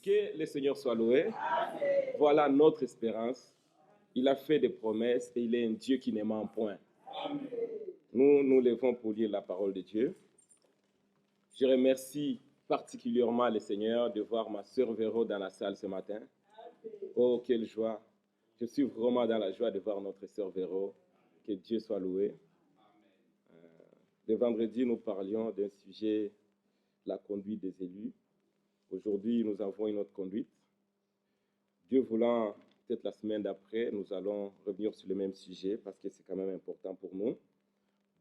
Que le Seigneur soit loué. Voilà notre espérance. Il a fait des promesses et il est un Dieu qui ne ment point. Nous nous levons pour lire la parole de Dieu. Je remercie particulièrement le Seigneur de voir ma sœur Véro dans la salle ce matin. Oh, quelle joie. Je suis vraiment dans la joie de voir notre sœur Véro. Que Dieu soit loué. Le vendredi, nous parlions d'un sujet, la conduite des élus. Aujourd'hui, nous avons une autre conduite. Dieu voulant, peut-être la semaine d'après, nous allons revenir sur le même sujet parce que c'est quand même important pour nous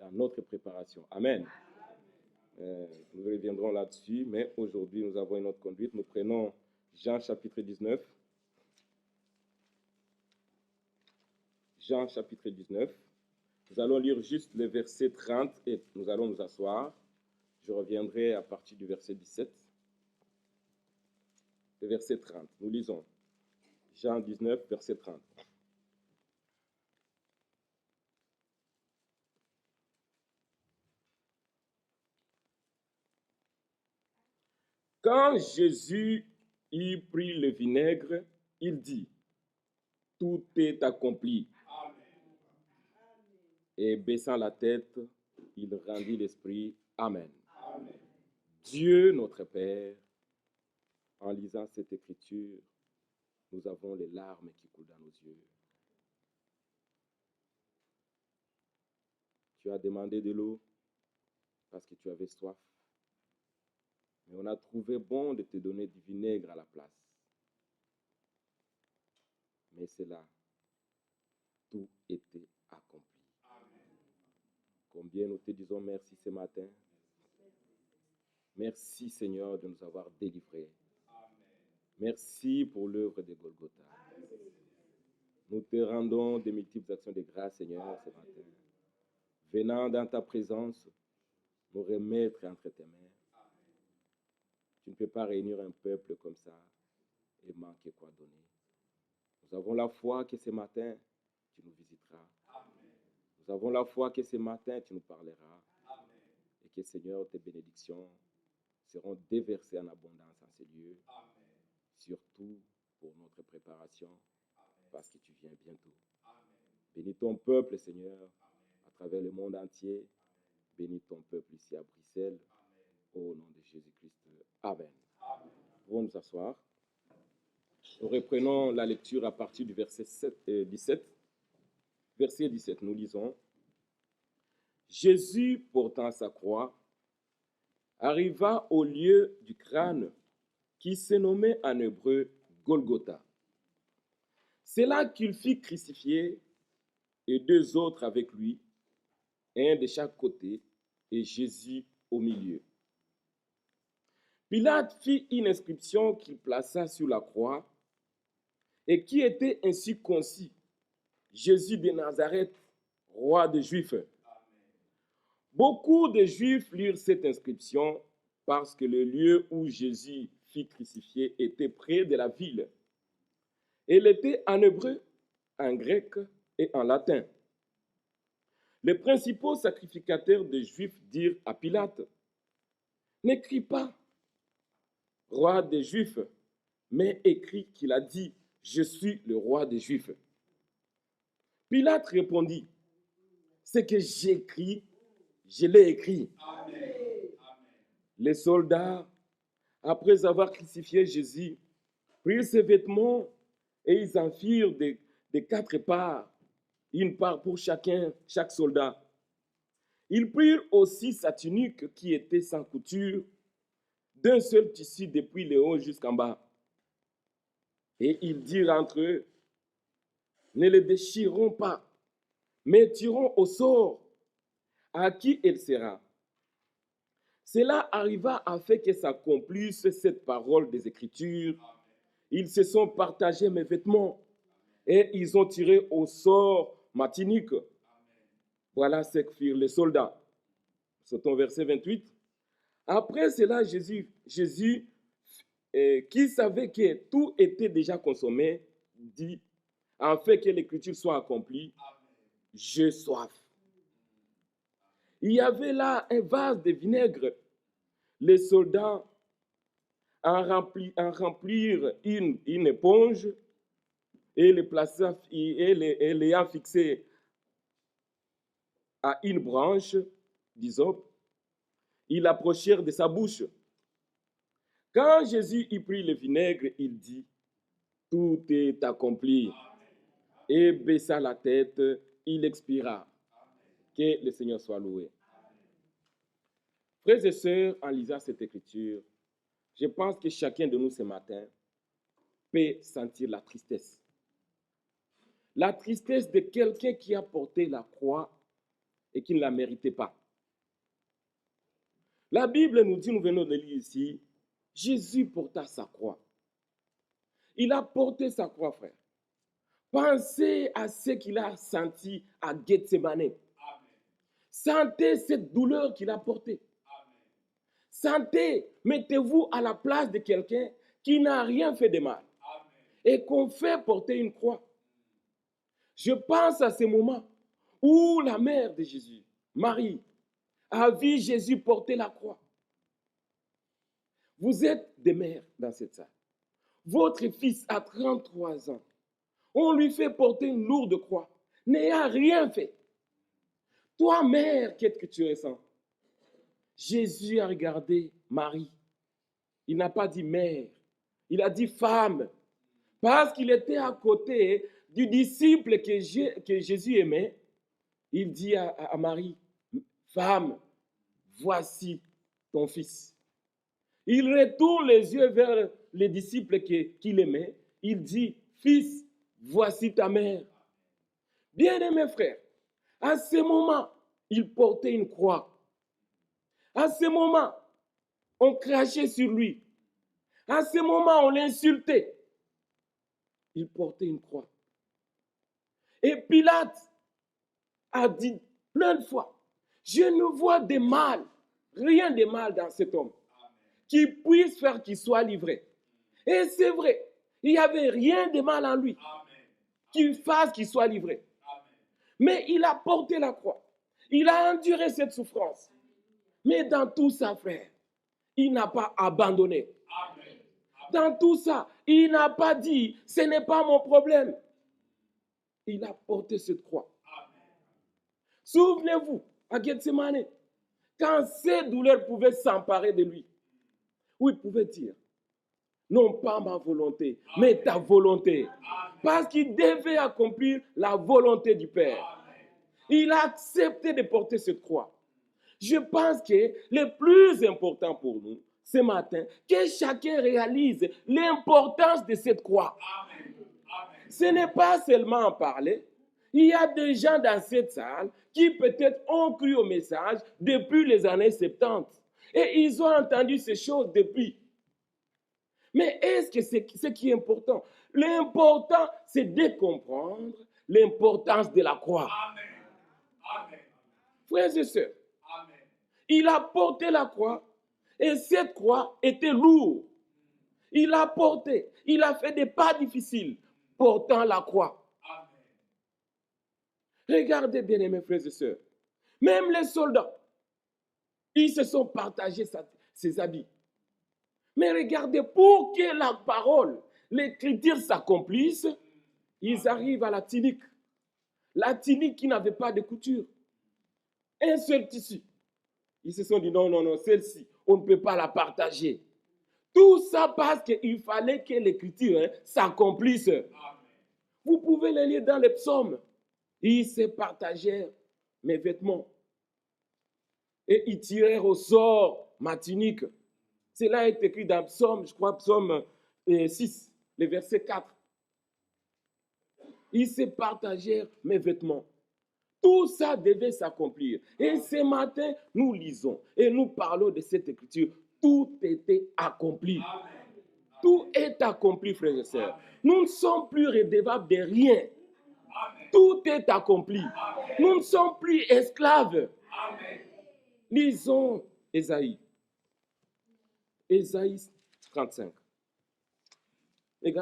dans notre préparation. Amen. Nous reviendrons là-dessus, mais aujourd'hui, nous avons une autre conduite. Nous prenons Jean chapitre 19. Jean chapitre 19. Nous allons lire juste le verset 30 et nous allons nous asseoir. Je reviendrai à partir du verset 17. Le verset 30. Nous lisons. Jean 19, verset 30. Quand Jésus eut pris le vinaigre, il dit, « Tout est accompli. » Et baissant la tête, il rendit l'esprit. Amen. Amen. Dieu notre Père, en lisant cette écriture, nous avons les larmes qui coulent dans nos yeux. Tu as demandé de l'eau parce que tu avais soif. Mais on a trouvé bon de te donner du vinaigre à la place. Mais c'est là, tout était accompli. Amen. Combien nous te disons merci ce matin. Merci Seigneur de nous avoir délivrés. Amen. Merci pour l'œuvre de Golgotha. Amen. Nous te rendons de multiples actions de grâce Seigneur ce matin. Venant dans ta présence, nous remettre entre tes mains. Tu ne peux pas réunir un peuple comme ça et manquer quoi donner. Nous avons la foi que ce matin, tu nous visiteras. Amen. Nous avons la foi que ce matin, tu nous parleras. Amen. Et que, Seigneur, tes bénédictions seront déversées en abondance en ces lieux. Amen. Surtout pour notre préparation, amen, parce que tu viens bientôt. Amen. Bénis ton peuple, Seigneur, amen, à travers le monde entier. Amen. Bénis ton peuple ici à Bruxelles. Amen. Au nom de Jésus-Christ. Amen. Amen. Nous pouvons nous asseoir. Nous reprenons la lecture à partir du verset 17. Verset 17, nous lisons. Jésus, portant sa croix, arriva au lieu du crâne qui se nommait en hébreu Golgotha. C'est là qu'il fit crucifier et deux autres avec lui, un de chaque côté et Jésus au milieu. Pilate fit une inscription qu'il plaça sur la croix et qui était ainsi concis. Jésus de Nazareth, roi des Juifs. Amen. Beaucoup de Juifs lirent cette inscription parce que le lieu où Jésus fut crucifié était près de la ville. Elle était en hébreu, en grec et en latin. Les principaux sacrificateurs des Juifs dirent à Pilate, « N'écris pas, roi des Juifs, mais écris qu'il a dit, « Je suis le roi des Juifs. » Pilate répondit, « Ce que j'écris, je l'ai écrit. » Amen. Les soldats, après avoir crucifié Jésus, prirent ses vêtements et ils en firent des 4 parts, une part pour chaque soldat. Ils prirent aussi sa tunique qui était sans couture, d'un seul tissu depuis le haut jusqu'en bas. Et ils dirent entre eux, ne le déchirons pas, mais tirons au sort à qui elle sera. Cela arriva afin que s'accomplisse cette parole des Écritures. Ils se sont partagés mes vêtements et ils ont tiré au sort ma tunique. Voilà ce que firent les soldats. C'est au verset 28. Après cela, Jésus, qui savait que tout était déjà consommé, dit, afin que l'écriture soit accomplie, j'ai soif. Il y avait là un vase de vinaigre. Les soldats, en remplir une éponge et l'ayant fixé à une branche d'hysope, ils l'approchèrent de sa bouche. Quand Jésus y prit le vinaigre, il dit, « Tout est accompli. » Et baissa la tête, il expira. Que le Seigneur soit loué. Frères et sœurs, en lisant cette écriture, je pense que chacun de nous ce matin peut sentir la tristesse. La tristesse de quelqu'un qui a porté la croix et qui ne la méritait pas. La Bible nous dit, nous venons de lire ici, Jésus porta sa croix. Il a porté sa croix, frère. Pensez à ce qu'il a senti à Gethsemane. Sentez cette douleur qu'il a portée. Sentez, mettez-vous à la place de quelqu'un qui n'a rien fait de mal et qu'on fait porter une croix. Je pense à ces moments où la mère de Jésus, Marie, a vu Jésus porter la croix. Vous êtes des mères dans cette salle. Votre fils a 33 ans. On lui fait porter une lourde croix. N'ayant rien fait. Toi, mère, qu'est-ce que tu ressens? Jésus a regardé Marie. Il n'a pas dit mère. Il a dit femme. Parce qu'il était à côté du disciple que Jésus aimait. Il dit à Marie, femme, voici ton fils. Il retourne les yeux vers les disciples qu'il aimait. Il dit, fils, voici ta mère. Bien-aimés frères, à ce moment, il portait une croix. À ce moment, on crachait sur lui. À ce moment, on l'insultait. Il portait une croix. Et Pilate a dit plein de fois, je ne vois de mal, rien de mal dans cet homme, qui puisse faire qu'il soit livré. Et c'est vrai, il n'y avait rien de mal en lui, qu'il fasse qu'il soit livré. Mais il a porté la croix. Il a enduré cette souffrance. Mais dans tout ça, frère, il n'a pas abandonné. Dans tout ça, il n'a pas dit, ce n'est pas mon problème. Il a porté cette croix. Souvenez-vous, à Gethsemane, quand ces douleurs pouvaient s'emparer de lui, où il pouvait dire, non pas ma volonté, mais ta volonté. Parce qu'il devait accomplir la volonté du Père. Il a accepté de porter cette croix. Je pense que le plus important pour nous, ce matin, que chacun réalise l'importance de cette croix. Ce n'est pas seulement en parler. Il y a des gens dans cette salle qui peut-être ont cru au message depuis les années 70. Et ils ont entendu ces choses depuis. Mais est-ce que c'est ce qui est important? L'important, c'est de comprendre l'importance de la croix. Amen. Frères et sœurs, il a porté la croix et cette croix était lourde. Il a porté, il a fait des pas difficiles portant la croix. Regardez bien, mes frères et sœurs, même les soldats, ils se sont partagés ses habits. Mais regardez, pour que la parole, l'écriture s'accomplisse, ils arrivent à la tunique. La tunique qui n'avait pas de couture. Un seul tissu. Ils se sont dit, non, celle-ci, on ne peut pas la partager. Tout ça parce qu'il fallait que l'écriture s'accomplisse. Vous pouvez le lire dans les psaumes. Ils se partagèrent mes vêtements. Et ils tirèrent au sort ma tunique. Cela est écrit dans Psaume, je crois, Psaume 6, le verset 4. Ils se partagèrent mes vêtements. Tout ça devait s'accomplir. Et ce matin, nous lisons et nous parlons de cette écriture. Tout était accompli. Amen. Tout est accompli, frères et sœurs. Nous ne sommes plus redevables de rien. Amen. Tout est accompli. Amen. Nous ne sommes plus esclaves. Amen. Lisons Ésaïe. Ésaïe 35.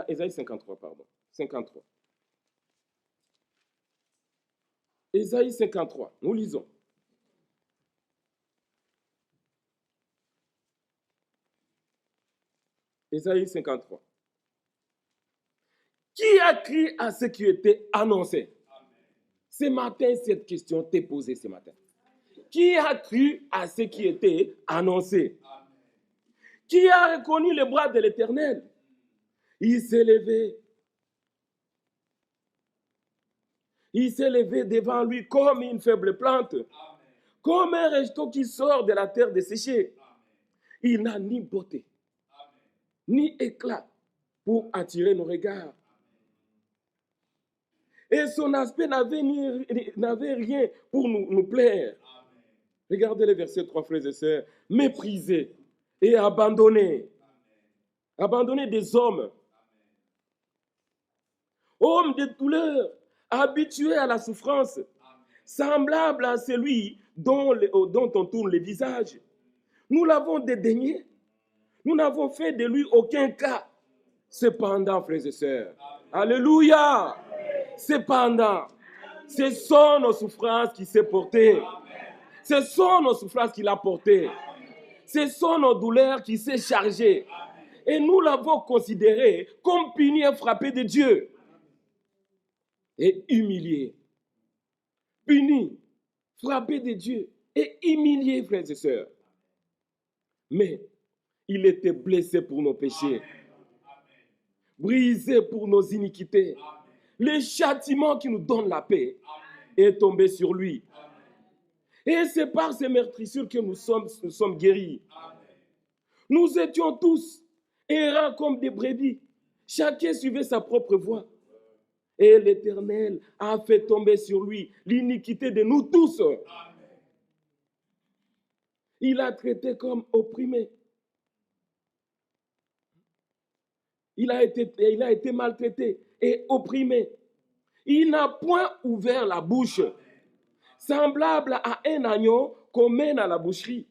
Ésaïe 53, pardon. 53. Ésaïe 53, nous lisons. Ésaïe 53. Qui a cru à ce qui était annoncé? Ce matin, cette question t'est posée ce matin. Qui a cru à ce qui était annoncé? Qui a reconnu les bras de l'Éternel? Il s'est levé. Il s'est levé devant lui comme une faible plante, comme un rejeton qui sort de la terre desséchée. Il n'a ni beauté, ni éclat pour attirer nos regards. Et son aspect n'avait rien pour nous plaire. Regardez le verset 3, frères et sœurs. Méprisé et abandonné. Abandonné des hommes. Homme de douleur, habitué à la souffrance, semblable à celui dont on tourne le visage. Nous l'avons dédaigné. Nous n'avons fait de lui aucun cas. Cependant, frères et sœurs, alléluia, cependant, ce sont nos souffrances qui s'est portées. Ce sont nos souffrances qu'il a portées. Ce sont nos douleurs qui s'est chargées. Et nous l'avons considéré comme puni et frappé de Dieu. Et humilié. Puni, frappé de Dieu et humilié, frères et sœurs. Mais il était blessé pour nos péchés, brisé pour nos iniquités. Le châtiment qui nous donne la paix est tombé sur lui. Et c'est par ces meurtrissures que nous sommes guéris. Nous étions tous errants comme des brebis. Chacun suivait sa propre voie. Et l'Éternel a fait tomber sur lui l'iniquité de nous tous. Il a traité comme opprimé. Il a été maltraité et opprimé. Il n'a point ouvert la bouche. Semblable à un agneau qu'on mène à la boucherie.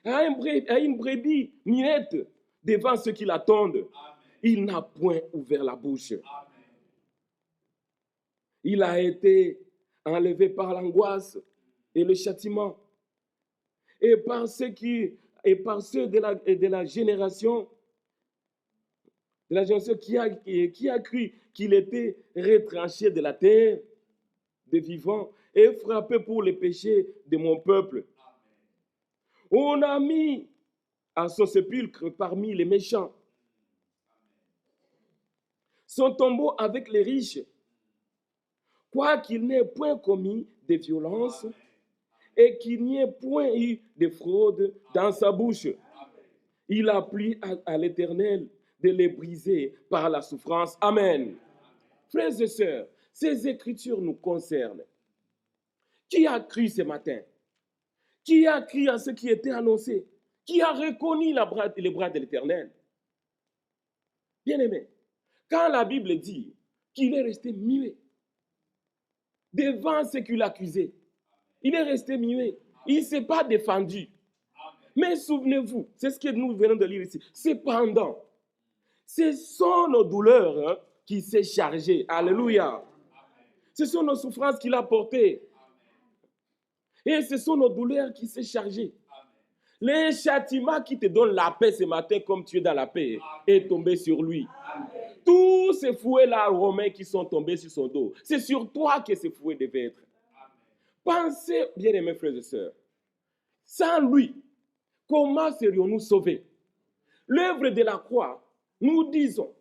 À une brebis muette devant ceux qui l'attendent. Il n'a point ouvert la bouche. Il a été enlevé par l'angoisse et le châtiment. Et par ceux de la génération qui a cru qu'il était retranché de la terre des vivants et frappé pour les péchés de mon peuple. On a mis à son sépulcre parmi les méchants. Son tombeau avec les riches, quoiqu'il n'ait point commis de violence et qu'il n'y ait point eu de fraude dans sa bouche. Il a plu à l'Éternel de les briser par la souffrance. Amen. Frères et sœurs, ces écritures nous concernent. Qui a cru ce matin? Qui a cru à ce qui était annoncé? Qui a reconnu les bras de l'Éternel? Bien-aimé, quand la Bible dit qu'il est resté muet devant ce qu'il accusait, il est resté muet. Il ne s'est pas défendu. Mais souvenez-vous, c'est ce que nous venons de lire ici. Cependant, ce sont nos douleurs qui s'est chargé. Alléluia. Ce sont nos souffrances qu'il a portées. Et ce sont nos douleurs qui s'est chargé. Le châtiment qui te donne la paix ce matin, comme tu es dans la paix, est tombé sur lui. Tous ces fouets-là romains qui sont tombés sur son dos, c'est sur toi que ces fouets devaient être. Pensez, bien-aimés frères et sœurs, sans lui, comment serions-nous sauvés? L'œuvre de la croix, nous disons,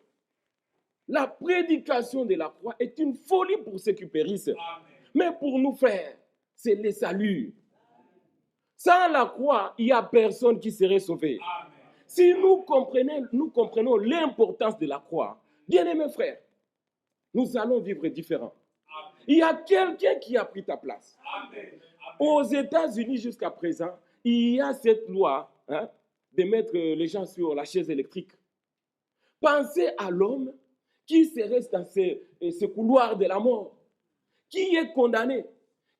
la prédication de la croix est une folie pour ceux qui périssent. Amen. Mais pour nous, frères, c'est le salut. Sans la croix, il n'y a personne qui serait sauvé. Amen. Si nous comprenons l'importance de la croix, bien-aimés frères, nous allons vivre différent. Amen. Il y a quelqu'un qui a pris ta place. Amen. Aux États-Unis, jusqu'à présent, il y a cette loi de mettre les gens sur la chaise électrique. Pensez à l'homme qui se reste dans ce couloir de la mort, qui est condamné,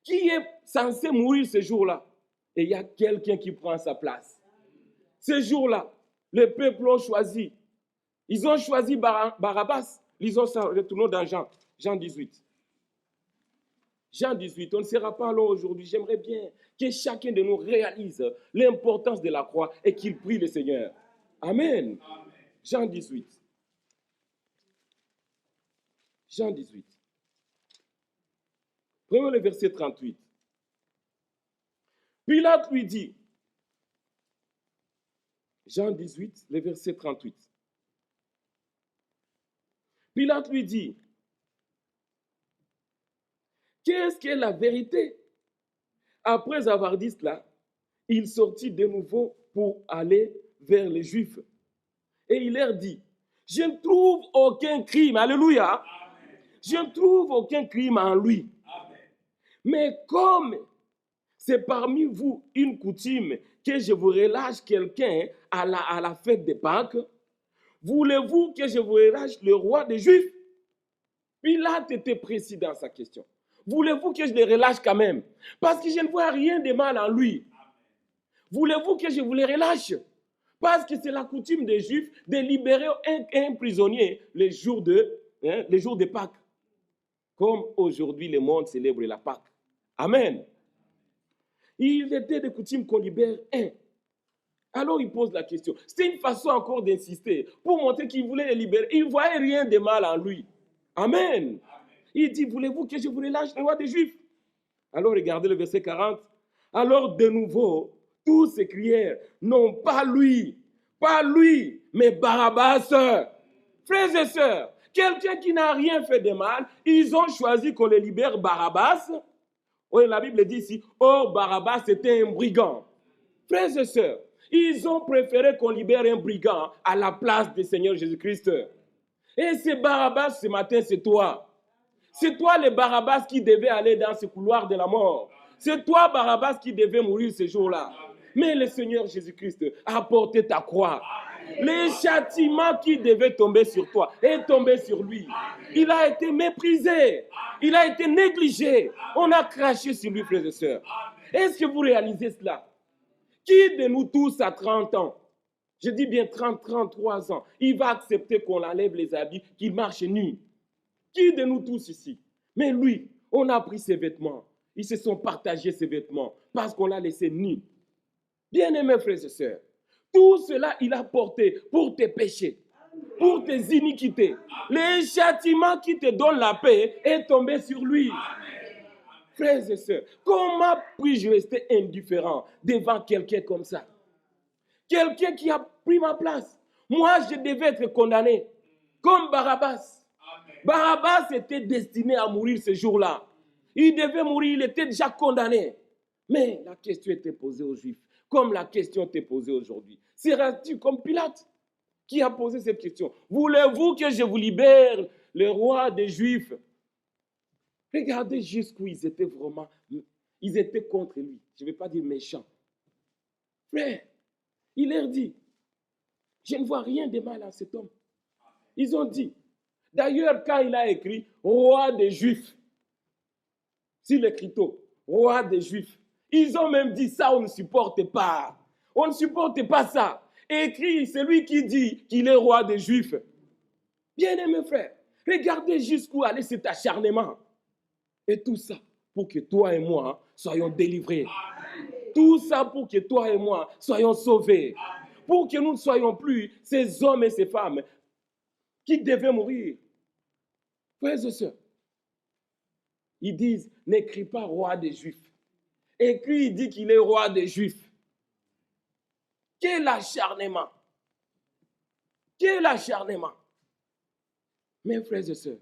qui est censé mourir ce jour-là. Et il y a quelqu'un qui prend sa place. Ce jour-là, le peuple a choisi. Ils ont choisi Barabbas. Lisons ça, retournons dans Jean 18. Jean 18, on ne sera pas long aujourd'hui. J'aimerais bien que chacun de nous réalise l'importance de la croix et qu'il prie le Seigneur. Amen. Amen. Jean 18. Jean 18. Prenons le verset 38. Pilate lui dit, Jean 18, le verset 38. Pilate lui dit, qu'est-ce qu'est la vérité? Après avoir dit cela, il sortit de nouveau pour aller vers les Juifs. Et il leur dit, je ne trouve aucun crime, alléluia, je ne trouve aucun crime en lui. Mais comme c'est parmi vous une coutume que je vous relâche quelqu'un à la fête de Pâques, voulez-vous que je vous relâche le roi des Juifs? Pilate était précis dans sa question. Voulez-vous que je le relâche quand même? Parce que je ne vois rien de mal en lui. Voulez-vous que je vous le relâche? Parce que c'est la coutume des Juifs de libérer un prisonnier les jours de Pâques. Comme aujourd'hui le monde célèbre la Pâques. Amen. Il était de coutume qu'on libère un. Alors il pose la question. C'était une façon encore d'insister pour montrer qu'il voulait le libérer. Il ne voyait rien de mal en lui. Amen. Il dit, voulez-vous que je vous relâche le roi des Juifs? Alors regardez le verset 40. Alors de nouveau, tous s'écrièrent, non pas lui, mais Barabbas. Frères et sœurs, quelqu'un qui n'a rien fait de mal, ils ont choisi qu'on le libère Barabbas. Oui, la Bible dit ici, or Barabbas était un brigand. Frères et sœurs, ils ont préféré qu'on libère un brigand à la place du Seigneur Jésus-Christ. Et c'est Barabbas ce matin, c'est toi. C'est toi le Barabbas qui devait aller dans ce couloir de la mort. C'est toi Barabbas qui devait mourir ce jour-là. Mais le Seigneur Jésus-Christ a porté ta croix. Le châtiment qui devait tomber sur toi est tombé sur lui. Il a été méprisé. Il a été négligé. On a craché sur lui, frères et sœurs. Est-ce que vous réalisez cela? Qui de nous tous à 30 ans, je dis bien 30, 33 ans, il va accepter qu'on enlève les habits, qu'il marche nu? Qui de nous tous ici? Mais lui, on a pris ses vêtements. Ils se sont partagés ses vêtements parce qu'on l'a laissé nu. Bien-aimés frères et sœurs, tout cela, il a porté pour tes péchés, pour tes iniquités. Le châtiment qui te donne la paix est tombé sur lui. Frères et sœurs, comment puis-je rester indifférent devant quelqu'un comme ça? Quelqu'un qui a pris ma place. Moi, je devais être condamné comme Barabbas. Barabbas était destiné à mourir ce jour-là. Il devait mourir, il était déjà condamné. Mais la question était posée aux Juifs, comme la question t'est posée aujourd'hui. Seras-tu comme Pilate qui a posé cette question? Voulez-vous que je vous libère le roi des Juifs? Regardez jusqu'où ils étaient vraiment, ils étaient contre lui. Je ne vais pas dire méchants. Frère, il leur dit, je ne vois rien de mal à cet homme. Ils ont dit, d'ailleurs, quand il a écrit roi des Juifs, sur l'écriteau, roi des Juifs, ils ont même dit ça, on ne supporte pas. On ne supporte pas ça. Écrit celui qui dit qu'il est roi des Juifs. Bien-aimés frères, regardez jusqu'où allait cet acharnement. Et tout ça pour que toi et moi soyons délivrés. Tout ça pour que toi et moi soyons sauvés. Pour que nous ne soyons plus ces hommes et ces femmes qui devaient mourir. Frères et sœurs, ils disent, n'écris pas roi des Juifs. Écris, il dit qu'il est roi des Juifs. Quel acharnement! Quel acharnement! Mes frères et sœurs,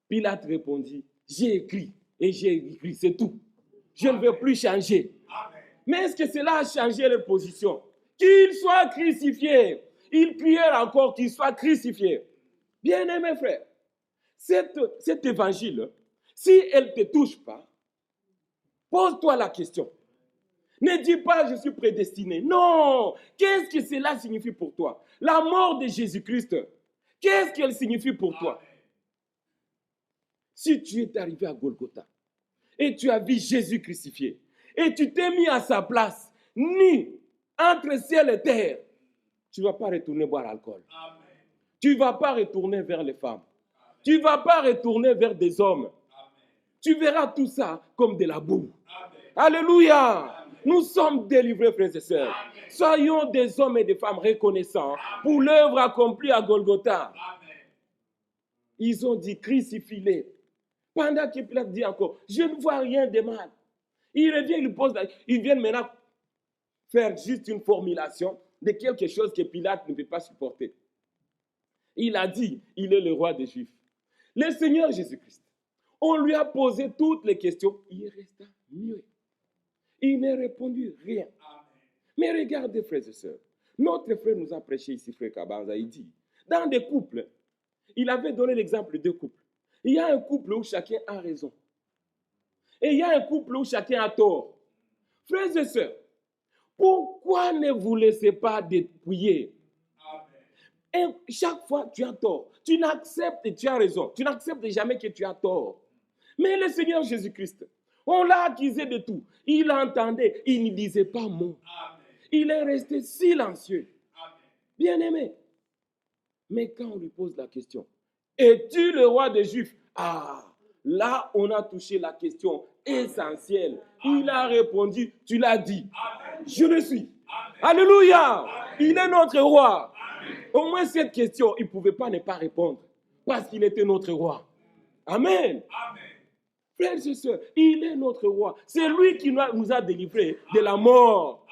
Pilate répondit, j'ai écrit et j'ai écrit, c'est tout. Je ne veux plus changer. Mais est-ce que cela a changé leur position? Qu'il soit crucifié. Ils prièrent encore qu'il soit crucifié. Bien-aimés frères, cet évangile, si elle ne te touche pas, pose-toi la question. Ne dis pas, je suis prédestiné. Non! Qu'est-ce que cela signifie pour toi? La mort de Jésus-Christ, qu'est-ce qu'elle signifie pour toi? Si tu es arrivé à Golgotha et tu as vu Jésus crucifié et tu t'es mis à sa place, nu, entre ciel et terre, tu ne vas pas retourner boire l'alcool. Tu ne vas pas retourner vers les femmes. Tu ne vas pas retourner vers des hommes. Tu verras tout ça comme de la boue. Alléluia! Nous sommes délivrés, frères et sœurs. Soyons des hommes et des femmes reconnaissants pour l'œuvre accomplie à Golgotha. Ils ont dit, crucifie-les. Pendant que Pilate dit encore, je ne vois rien de mal. Il revient, il pose, ils viennent maintenant faire juste une formulation de quelque chose que Pilate ne peut pas supporter. Il a dit, il est le roi des Juifs. Le Seigneur Jésus-Christ, on lui a posé toutes les questions, il resta muet. Il n'a répondu rien. Mais regardez, frères et sœurs, notre frère nous a prêché ici, frère Kabanza, il dit, dans des couples, il avait donné l'exemple de deux couples. Il y a un couple où chacun a raison. Et il y a un couple où chacun a tort. Frères et sœurs, pourquoi ne vous laissez pas dépouiller? Et chaque fois, tu as tort. Tu n'acceptes et tu as raison. Tu n'acceptes jamais que tu as tort. Mais le Seigneur Jésus-Christ, on l'a accusé de tout. Il entendait, il ne disait pas mot. Il est resté silencieux. Bien-aimé. Mais quand on lui pose la question, es-tu le roi des Juifs? Ah, là, on a touché la question essentielle. Il a répondu, tu l'as dit. Je le suis. Alléluia. Il est notre roi. Au moins cette question, il ne pouvait pas ne pas répondre. Parce qu'il était notre roi. Amen. Frères et sœurs, il est notre roi. C'est lui qui nous a délivrés de la mort.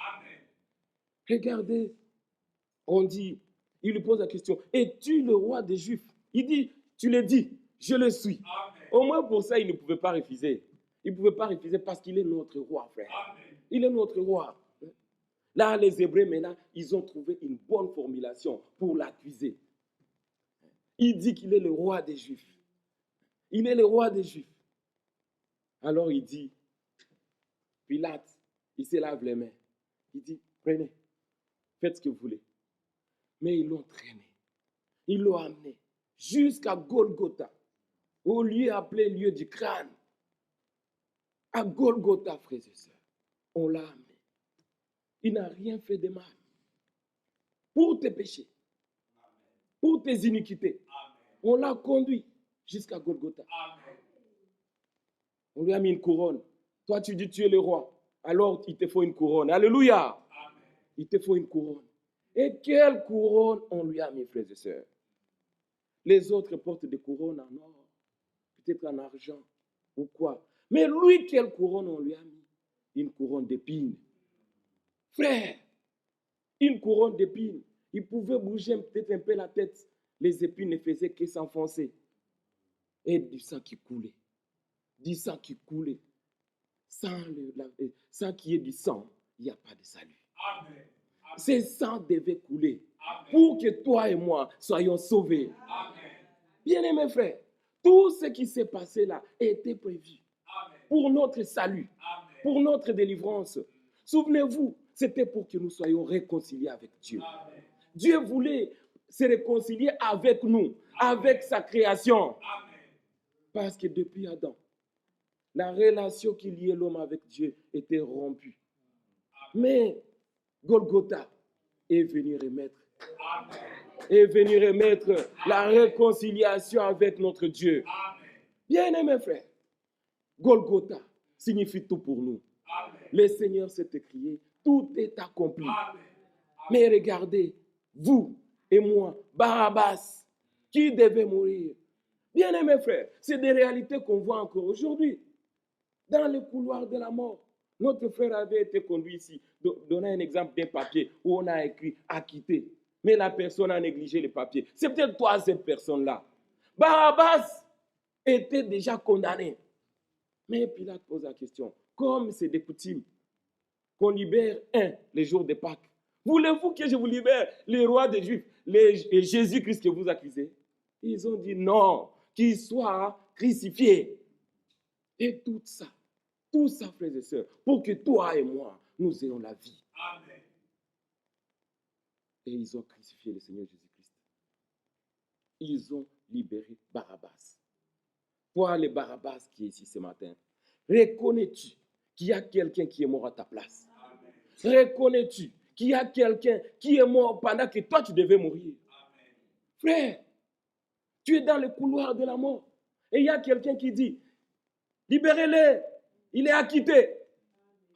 Regardez, on dit, il lui pose la question, es-tu le roi des Juifs? Il dit, tu le dis, je le suis. Au moins pour ça, il ne pouvait pas refuser. Il ne pouvait pas refuser parce qu'il est notre roi, frère. Il est notre roi. Là, les Hébreux, maintenant, ils ont trouvé une bonne formulation pour l'accuser. Il dit qu'il est le roi des Juifs. Il est le roi des Juifs. Alors il dit, Pilate, il se lave les mains. Il dit, prenez, faites ce que vous voulez. Mais ils l'ont traîné. Ils l'ont amené jusqu'à Golgotha, au lieu appelé lieu du crâne. À Golgotha, frères et sœurs, on l'a amené. Il n'a rien fait de mal. Pour tes péchés, pour tes iniquités, on l'a conduit jusqu'à Golgotha. On lui a mis une couronne. Toi, tu dis tu es le roi. Alors, il te faut une couronne. Alléluia. Il te faut une couronne. Et quelle couronne on lui a mis, frères et sœurs? Les autres portent des couronnes en or, peut-être en argent ou quoi. Mais lui, quelle couronne on lui a mis? Une couronne d'épines. Frère, une couronne d'épines. Il pouvait bouger peut-être un peu la tête. Les épines ne faisaient que s'enfoncer. Et du sang qui coulait. Du sang qui coulait. Sans qu'il y ait du sang, il n'y a pas de salut. Amen. Ce sang devait couler. Amen. Pour que toi et moi soyons sauvés. Bien-aimés frères, tout ce qui s'est passé là était prévu. Amen. Pour notre salut, amen, pour notre délivrance. Souvenez-vous, c'était pour que nous soyons réconciliés avec Dieu. Amen. Dieu voulait se réconcilier avec nous, amen, avec sa création. Amen. Parce que depuis Adam, la relation qui liait l'homme avec Dieu était rompue. Mais Golgotha est venu remettre. Est venu remettre la réconciliation avec notre Dieu. Bien-aimés frères, Golgotha signifie tout pour nous. Le Seigneur s'est écrié, tout est accompli. Mais regardez, vous et moi, Barabbas, qui devait mourir. Bien-aimés frères, c'est des réalités qu'on voit encore aujourd'hui. Dans le couloir de la mort, notre frère avait été conduit ici, donnant un exemple d'un papier où on a écrit « acquitté ». Mais la personne a négligé le papier. C'est peut-être toi, cette personne-là. Barabbas était déjà condamné. Mais Pilate pose la question, comme c'est des coutumes, qu'on libère un les jours de Pâques. Voulez-vous que je vous libère les rois des Juifs, les Jésus-Christ que vous accusez? Ils ont dit non, qu'il soit crucifié. Et tout ça, frères et sœurs, pour que toi et moi, nous ayons la vie. Amen. Et ils ont crucifié le Seigneur Jésus-Christ. Ils ont libéré Barabbas. Toi, le Barabbas qui est ici ce matin, reconnais-tu qu'il y a quelqu'un qui est mort à ta place? Amen. Reconnais-tu qu'il y a quelqu'un qui est mort pendant que toi, tu devais mourir? Amen. Frère, tu es dans le couloir de la mort. Et il y a quelqu'un qui dit, libérez-le, il est acquitté.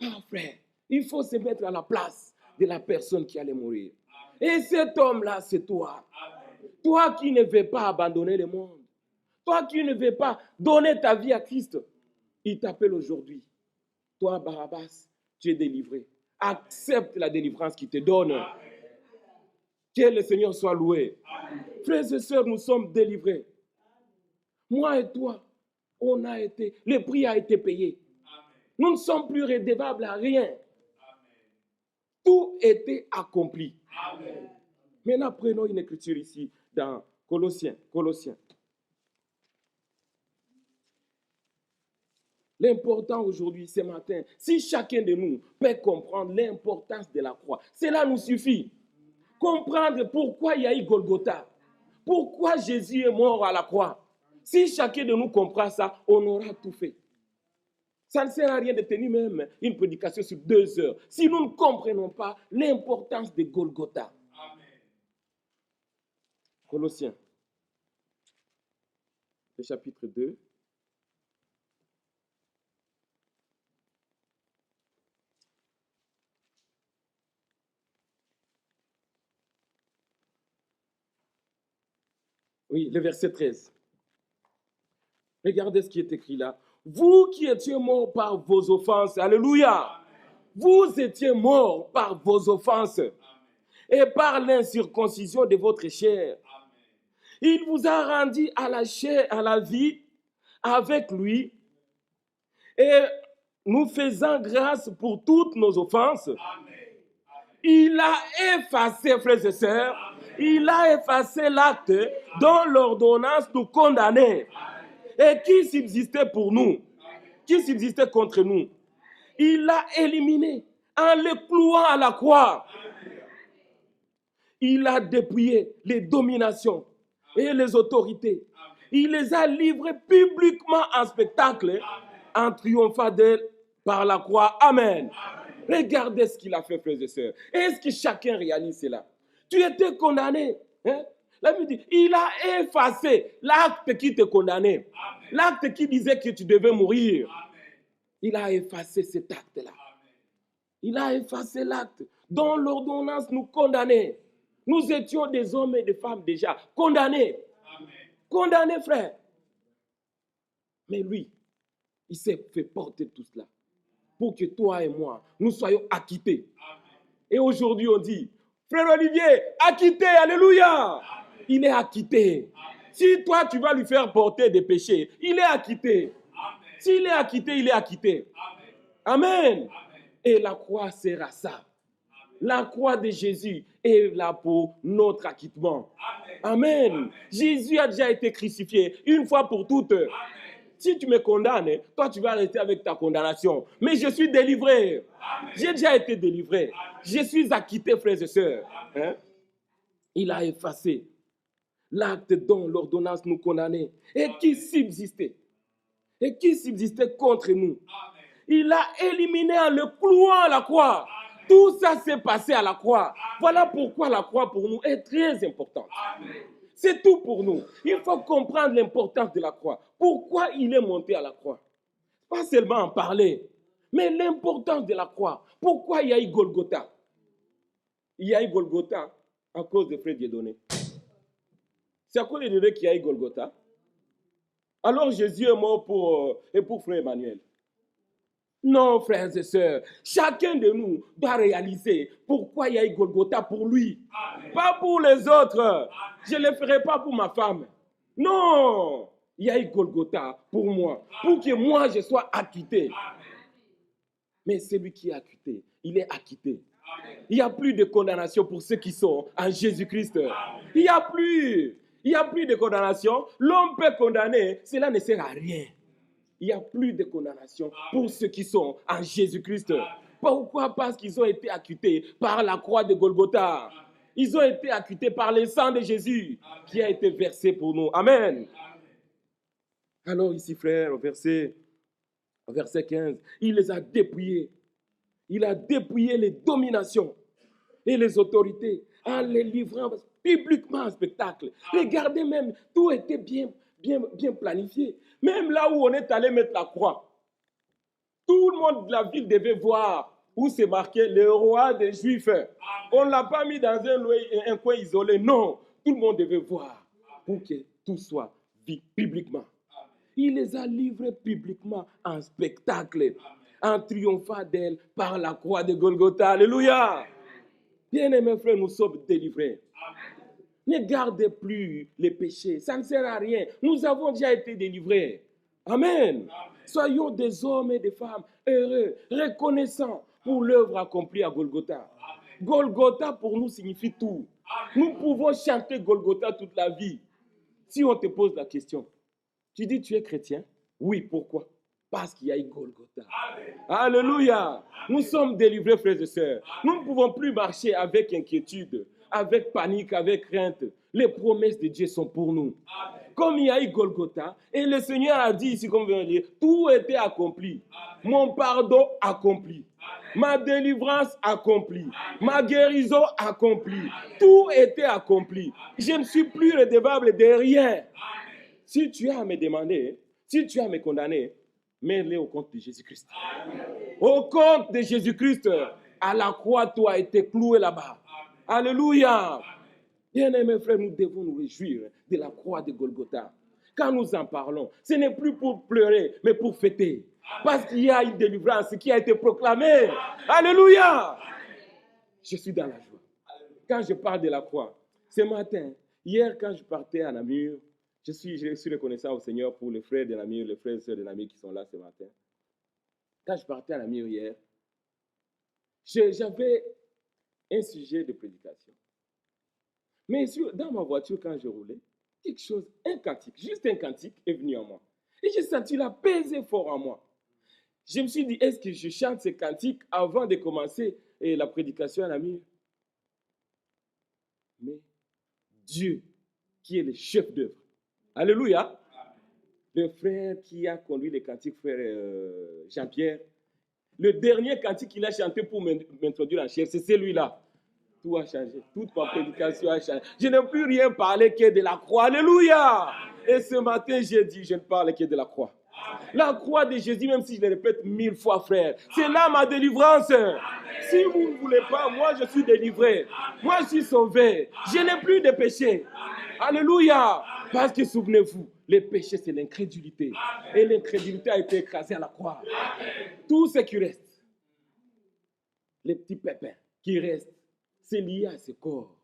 Ah, frère, Il faut se mettre à la place de la personne qui allait mourir. Et cet homme-là, c'est toi. Toi qui ne veux pas abandonner le monde. Toi qui ne veux pas donner ta vie à Christ. Il t'appelle aujourd'hui. Toi, Barabbas, tu es délivré. Accepte la délivrance qu'il te donne. Que le Seigneur soit loué. Frères et sœurs, nous sommes délivrés. Moi et toi, on a été, le prix a été payé. Nous ne sommes plus redevables à rien. Tout était accompli. Maintenant, prenons une écriture ici dans Colossiens. L'important aujourd'hui, ce matin, si chacun de nous peut comprendre l'importance de la croix, cela nous suffit. Comprendre pourquoi il y a eu Golgotha. Pourquoi Jésus est mort à la croix. Si chacun de nous comprend ça, on aura tout fait. Ça ne sert à rien de tenir même une prédication sur 2 heures si nous ne comprenons pas l'importance de Golgotha. Amen. Colossiens, le chapitre 2. Oui, le verset 13. Regardez ce qui est écrit là. Vous qui étiez morts par vos offenses, alléluia. Vous étiez morts par vos offenses et par l'incirconcision de votre chair. Il vous a rendu à la chair, à la vie avec lui et nous faisant grâce pour toutes nos offenses. Il a effacé, frères et sœurs, il a effacé l'acte dont l'ordonnance nous condamnait et qui subsistait pour nous, qui subsistait contre nous. Il l'a éliminé en le clouant à la croix. Il a dépouillé les dominations et les autorités. Il les a livrées publiquement en spectacle, en triomphant d'elles par la croix. Amen. Regardez ce qu'il a fait, frères et sœurs. Est-ce que chacun réalise cela? Tu étais condamné. Hein? La Bible dit, il a effacé l'acte qui te condamnait. L'acte qui disait que tu devais mourir. Il a effacé cet acte-là. Il a effacé l'acte dont l'ordonnance nous condamnait. Nous étions des hommes et des femmes déjà condamnés. Amen. Condamnés, frère. Mais lui, il s'est fait porter tout cela pour que toi et moi, nous soyons acquittés. Amen. Et aujourd'hui, on dit, frère Olivier, acquitté, alléluia. Amen. Il est acquitté. Amen. Si toi, tu vas lui faire porter des péchés, il est acquitté. S'il est acquitté, il est acquitté. Amen. Amen. Et la croix sert à ça. La croix de Jésus est là pour notre acquittement. Amen. Amen. Jésus a déjà été crucifié une fois pour toutes. Amen. Si tu me condamnes, toi tu vas rester avec ta condamnation. Mais je suis délivré. Amen. J'ai déjà été délivré. Amen. Je suis acquitté, frères et sœurs. Hein? Il a effacé l'acte dont l'ordonnance nous condamnait et qui subsistait. Et qui subsistait contre nous. Amen. Il a éliminé en le clouant à la croix. Amen. Tout ça s'est passé à la croix. Amen. Voilà pourquoi la croix pour nous est très importante. Amen. C'est tout pour nous. Il faut comprendre l'importance de la croix. Pourquoi il est monté à la croix? Pas seulement en parler, mais l'importance de la croix. Pourquoi il y a eu Golgotha? Il y a eu Golgotha à cause de Frère Dieudonné. C'est à cause de Dieudonné qu'il y a eu Golgotha. Alors Jésus est mort pour Frère Emmanuel. Non, frères et sœurs, chacun de nous doit réaliser pourquoi il y a eu Golgotha pour lui. Amen. Pas pour les autres. Amen. Je ne le ferai pas pour ma femme. Non, il y a eu Golgotha pour moi, pour que moi je sois acquitté. Amen. Mais celui qui est acquitté, il est acquitté. Amen. Il n'y a plus de condamnation pour ceux qui sont en Jésus-Christ. Amen. Il n'y a plus de condamnation. L'homme peut condamner, cela ne sert à rien. Il n'y a plus de condamnation pour ceux qui sont en Jésus-Christ. Pourquoi? Parce qu'ils ont été acquittés par la croix de Golgotha. Ils ont été acquittés par le sang de Jésus qui a été versé pour nous. Amen. Alors ici, frère, au verset 15, il les a dépouillés. Il a dépouillé les dominations et les autorités en les livrant publiquement en spectacle. Regardez même, tout était bien planifié. Même là où on est allé mettre la croix, tout le monde de la ville devait voir où c'est marqué le roi des Juifs. On ne l'a pas mis dans un coin isolé. Non, tout le monde devait voir pour que tout soit vu publiquement. Il les a livrés publiquement en spectacle, en triomphant d'elle par la croix de Golgotha. Alléluia. Bien-aimés frères, nous sommes délivrés. Ne gardez plus les péchés, ça ne sert à rien. Nous avons déjà été délivrés. Amen. Soyons des hommes et des femmes heureux, reconnaissants pour l'œuvre accomplie à Golgotha. Golgotha pour nous signifie tout. Nous pouvons chanter Golgotha toute la vie. Si on te pose la question, tu dis tu es chrétien? Oui, pourquoi? Parce qu'il y a eu Golgotha. Alléluia. Nous sommes délivrés, frères et sœurs. Nous ne pouvons plus marcher avec inquiétude, avec panique, avec crainte. Les promesses de Dieu sont pour nous. Comme il y a eu Golgotha, et le Seigneur a dit ici, comme vient de dire, tout était accompli. Mon pardon accompli. Ma délivrance accomplie. Ma guérison accomplie. Tout était accompli. Je ne suis plus redevable de rien. Si tu as à me demander, si tu as à me condamner, mets-les au compte de Jésus-Christ. Au compte de Jésus-Christ, à la croix, toi as été cloué là-bas. Alléluia. Bien-aimés frères, nous devons nous réjouir de la croix de Golgotha. Quand nous en parlons, ce n'est plus pour pleurer, mais pour fêter. Parce qu'il y a une délivrance qui a été proclamée. Alléluia. Je suis dans la joie. Quand je parle de la croix, ce matin, hier quand je partais à Namur, je suis reconnaissant au Seigneur pour les frères de Namur, les frères et sœurs de Namur qui sont là ce matin. Quand je partais à Namur hier, j'avais un sujet de prédication. Mais dans ma voiture, quand je roulais, quelque chose, un cantique, juste un cantique est venu en moi. Et j'ai senti la peser fort en moi. Je me suis dit, est-ce que je chante ce cantique avant de commencer la prédication à Namur? Mais Dieu, qui est le chef d'œuvre, alléluia, le frère qui a conduit les cantiques, frère Jean-Pierre, le dernier cantique qu'il a chanté pour m'introduire en chair, c'est celui-là. Tout a changé, toute ma prédication a changé. Je n'ai plus rien parlé que de la croix, alléluia. Et ce matin, j'ai dit, je ne parle que de la croix. La croix de Jésus, même si je le répète 1000 fois, frère, c'est là ma délivrance. Si vous ne voulez pas, moi je suis délivré. Moi je suis sauvé. Je n'ai plus de péché. Alléluia. Parce que souvenez-vous, le péché c'est l'incrédulité. Et l'incrédulité a été écrasée à la croix. Tout ce qui reste, les petits pépins qui restent, c'est lié à ce corps.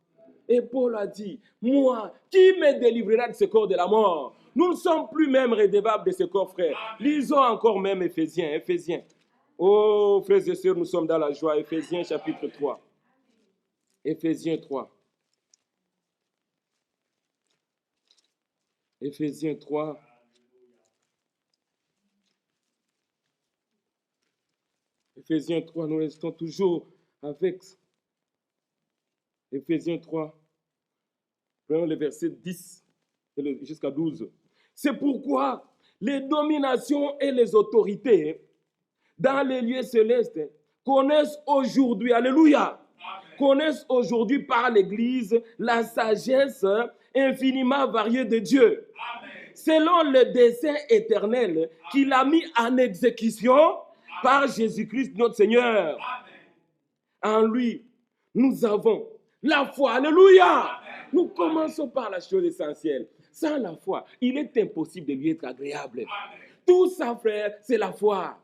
Et Paul a dit, moi, qui me délivrera de ce corps de la mort? Nous ne sommes plus même redevables de ce corps, frère. Lisons encore même Éphésiens. Oh, frères et sœurs, nous sommes dans la joie. Éphésiens chapitre 3. Éphésiens 3. Éphésiens 3. Éphésiens 3, nous restons toujours avec Éphésiens 3. Prenons le verset 10 jusqu'à 12. C'est pourquoi les dominations et les autorités dans les lieux célestes connaissent aujourd'hui, alléluia, connaissent aujourd'hui par l'Église la sagesse infiniment variée de Dieu. Selon le dessein éternel qu'il a mis en exécution par Jésus-Christ notre Seigneur. En lui, nous avons la foi, alléluia. Nous commençons par la chose essentielle. Sans la foi, il est impossible de lui être agréable. Tout ça, frère, c'est la foi.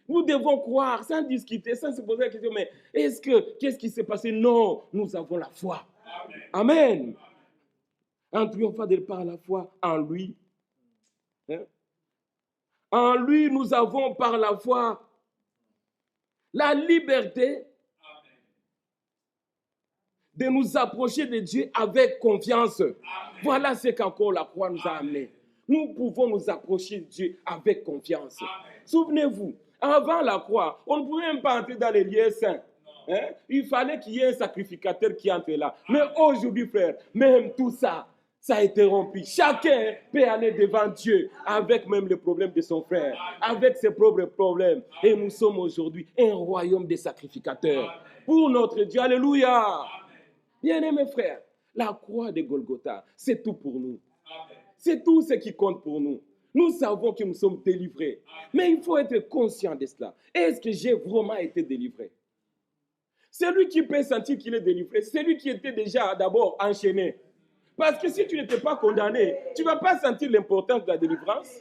Nous devons croire sans discuter, sans se poser la question, mais qu'est-ce qui s'est passé? Non, nous avons la foi. Amen. En triomphant par la foi en lui. En lui, nous avons par la foi la liberté de nous approcher de Dieu avec confiance. Voilà ce qu'encore la croix nous a amené. Nous pouvons nous approcher de Dieu avec confiance. Souvenez-vous, avant la croix, on ne pouvait même pas entrer dans les lieux saints. Il fallait qu'il y ait un sacrificateur qui entre là. Mais aujourd'hui, frère, même tout ça, ça a été rompu. Chacun peut aller devant Dieu avec même les problèmes de son frère, avec ses propres problèmes. Et nous sommes aujourd'hui un royaume de sacrificateurs. Pour notre Dieu, alléluia. Bien-aimés frères, la croix de Golgotha, c'est tout pour nous. C'est tout ce qui compte pour nous. Nous savons que nous sommes délivrés. Mais il faut être conscient de cela. Est-ce que j'ai vraiment été délivré? C'est lui qui peut sentir qu'il est délivré. C'est lui qui était déjà d'abord enchaîné. Parce que si tu n'étais pas condamné, tu ne vas pas sentir l'importance de la délivrance.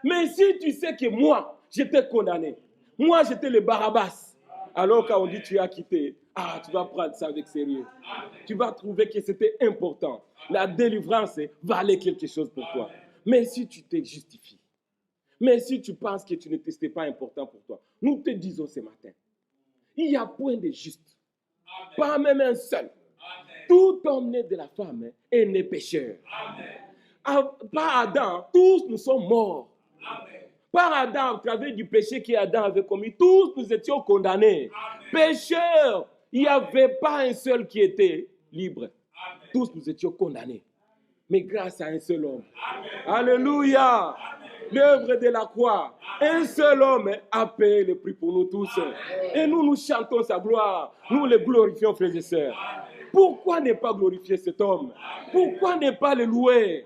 Mais si tu sais que moi, j'étais condamné, moi j'étais le Barabbas, alors quand on dit tu as quitté, tu vas prendre ça avec sérieux. Tu vas trouver que c'était important. La délivrance valait quelque chose pour toi. Mais si tu te justifies, mais si tu penses que tu n'étais pas important pour toi, nous te disons ce matin, il n'y a point de juste, pas même un seul. Tout homme né de la femme est né pécheur. Par Adam, tous nous sommes morts. Par Adam, au travers du péché qu'Adam avait commis, tous nous étions condamnés. Pécheurs, il n'y avait pas un seul qui était libre. Tous nous étions condamnés. Mais grâce à un seul homme. Alléluia. L'œuvre de la croix. Un seul homme a payé le prix pour nous tous. Et nous chantons sa gloire. Nous le glorifions, frères et sœurs. Pourquoi ne pas glorifier cet homme? Pourquoi ne pas le louer?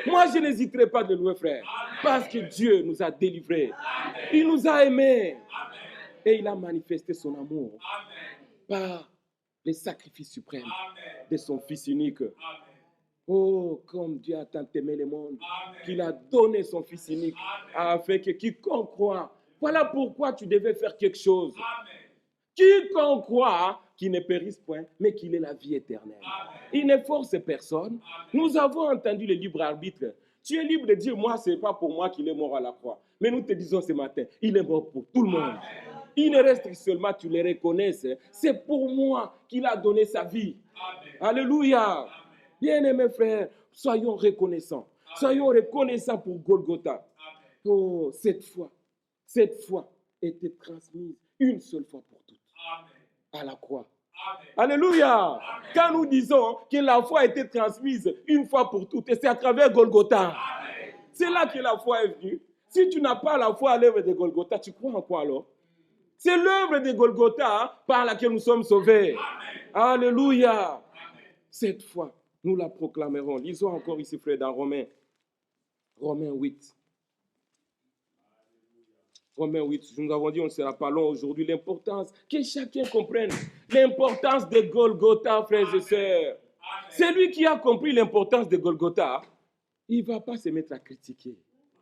Moi, je n'hésiterai pas de le louer, frère. Parce que Dieu nous a délivrés. Il nous a aimés. Et il a manifesté son amour par le sacrifice suprême de son Fils unique. Oh, comme Dieu a tant aimé le monde, qu'il a donné son Fils unique, afin que quiconque croit. Voilà pourquoi tu devais faire quelque chose. Quiconque croit, qu'il ne périsse point, mais qu'il ait la vie éternelle. Il ne force personne. Nous avons entendu le libre arbitre. Tu es libre de dire, moi, ce n'est pas pour moi qu'il est mort à la croix. Mais nous te disons ce matin, il est mort pour tout le monde. Il ne reste que seulement tu le reconnaisses. C'est pour moi qu'il a donné sa vie. Alléluia. Bien-aimés frères, soyons reconnaissants. Soyons reconnaissants pour Golgotha. Oh, cette foi était transmise une seule fois pour toutes à la croix. Alléluia. Quand nous disons que la foi a été transmise une fois pour toutes, et c'est à travers Golgotha. C'est là que la foi est venue. Si tu n'as pas la foi à l'œuvre de Golgotha, tu crois en quoi alors? C'est l'œuvre de Golgotha par laquelle nous sommes sauvés. Alléluia. Cette foi, nous la proclamerons. Lisons encore ici, frère, dans Romains 8. Romains 8, nous avons dit, on ne sera pas long aujourd'hui. L'importance, que chacun comprenne l'importance de Golgotha, frères et sœurs. Celui qui a compris l'importance de Golgotha, il ne va pas se mettre à critiquer.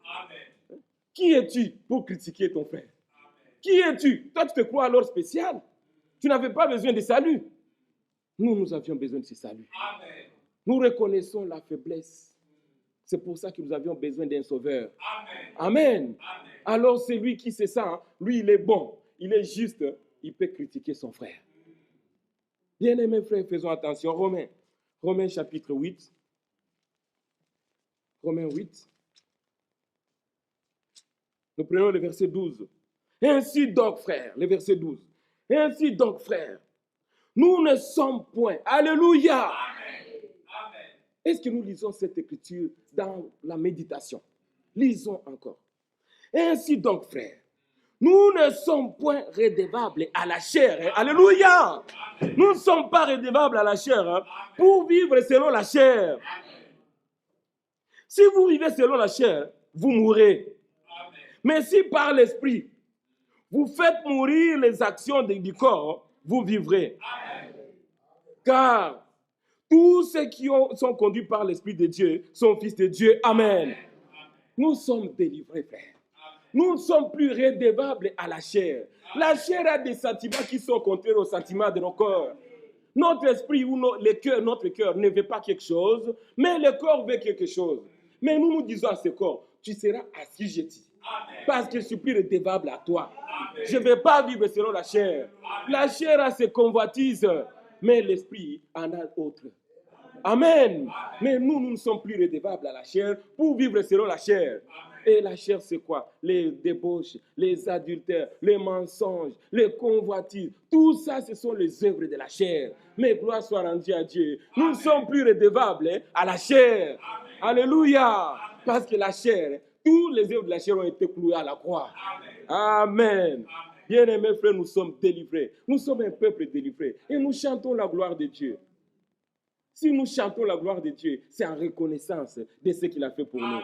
Amen. Qui es-tu pour critiquer ton frère? Qui es-tu? Toi, tu te crois alors spécial. Tu n'avais pas besoin de salut. Nous avions besoin de ce salut. Amen. Nous reconnaissons la faiblesse. C'est pour ça que nous avions besoin d'un sauveur. Amen. Amen. Amen. Alors c'est lui qui sait ça. Lui, il est bon. Il est juste. Il peut critiquer son frère. Bien-aimés frères, faisons attention. Romains chapitre 8. Romains 8. Nous prenons le verset 12. Ainsi donc, frères, le verset 12. Ainsi donc, frères, nous ne sommes point. Alléluia. Amen. Amen. Est-ce que nous lisons cette écriture dans la méditation? Lisons encore. Ainsi donc, frères, nous ne sommes point redevables à la chair. Hein? Alléluia. Amen. Nous ne sommes pas redevables à la chair hein, pour vivre selon la chair. Amen. Si vous vivez selon la chair, vous mourrez. Amen. Mais si par l'esprit, vous faites mourir les actions du corps, vous vivrez. Amen. Car tous ceux qui sont conduits par l'Esprit de Dieu sont fils de Dieu. Amen. Amen. Nous sommes délivrés, frères. Nous ne sommes plus redevables à la chair. La chair a des sentiments qui sont contraires aux sentiments de nos corps. Notre esprit ou notre cœur ne veut pas quelque chose, mais le corps veut quelque chose. Mais nous disons à ce corps, tu seras assujetti. Parce que je suis plus redevable à toi. Amen. Je ne vais pas vivre selon la chair. Amen. La chair a ses convoitises, mais l'esprit en a autre. Amen. Amen. Mais nous ne sommes plus redevables à la chair pour vivre selon la chair. Amen. Et la chair, c'est quoi? Les débauches, les adultères, les mensonges, les convoitises. Tout ça, ce sont les œuvres de la chair. Mais gloire soit rendue à Dieu. Nous ne sommes plus redevables à la chair. Amen. Alléluia. Parce que la chair, tous les œuvres de la chair ont été cloués à la croix. Amen. Amen. Bien-aimés frères, nous sommes délivrés. Nous sommes un peuple délivré. Et nous chantons la gloire de Dieu. Si nous chantons la gloire de Dieu, c'est en reconnaissance de ce qu'il a fait pour nous.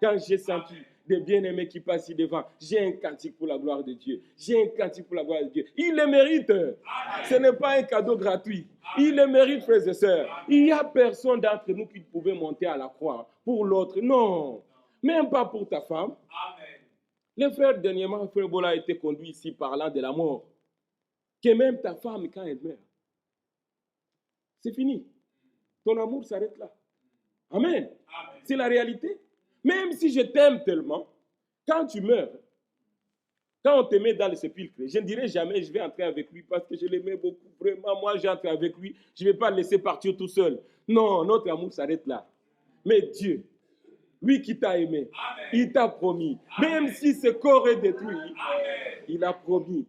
Quand j'ai senti des bien-aimés qui passent ici devant. J'ai un cantique pour la gloire de Dieu. J'ai un cantique pour la gloire de Dieu. Il le mérite. Ce n'est pas un cadeau gratuit. Il le mérite, frères et sœurs. Il n'y a personne d'entre nous qui pouvait monter à la croix pour l'autre. Non. Même pas pour ta femme. Le frère, dernièrement, frère Bola a été conduit ici parlant de la mort. Que même ta femme, quand elle meurt, c'est fini. Ton amour s'arrête là. Amen. C'est la réalité. Même si je t'aime tellement, quand tu meurs, quand on te met dans le sépulcre, je ne dirai jamais je vais entrer avec lui parce que je l'aimais beaucoup. Vraiment, moi j'entre avec lui, je ne vais pas le laisser partir tout seul. Non, notre amour s'arrête là. Mais Dieu, lui qui t'a aimé, il t'a promis, même si ce corps est détruit, il a promis.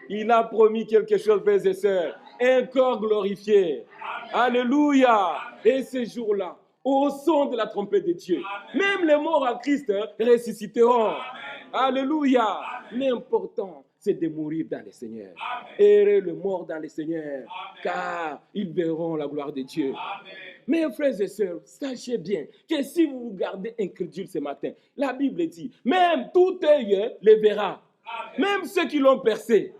Il a promis quelque chose, frères et sœurs. Un corps glorifié. Alléluia. Et ce jour-là, au son de la trompette de Dieu, même les morts en Christ ressusciteront. Alléluia. L'important, c'est de mourir dans le Seigneur. Errer le mort dans le Seigneur, car ils verront la gloire de Dieu. Mes frères et sœurs, sachez bien que si vous vous gardez incrédule ce matin, la Bible dit, même tout œil les verra. Même ceux qui l'ont percé.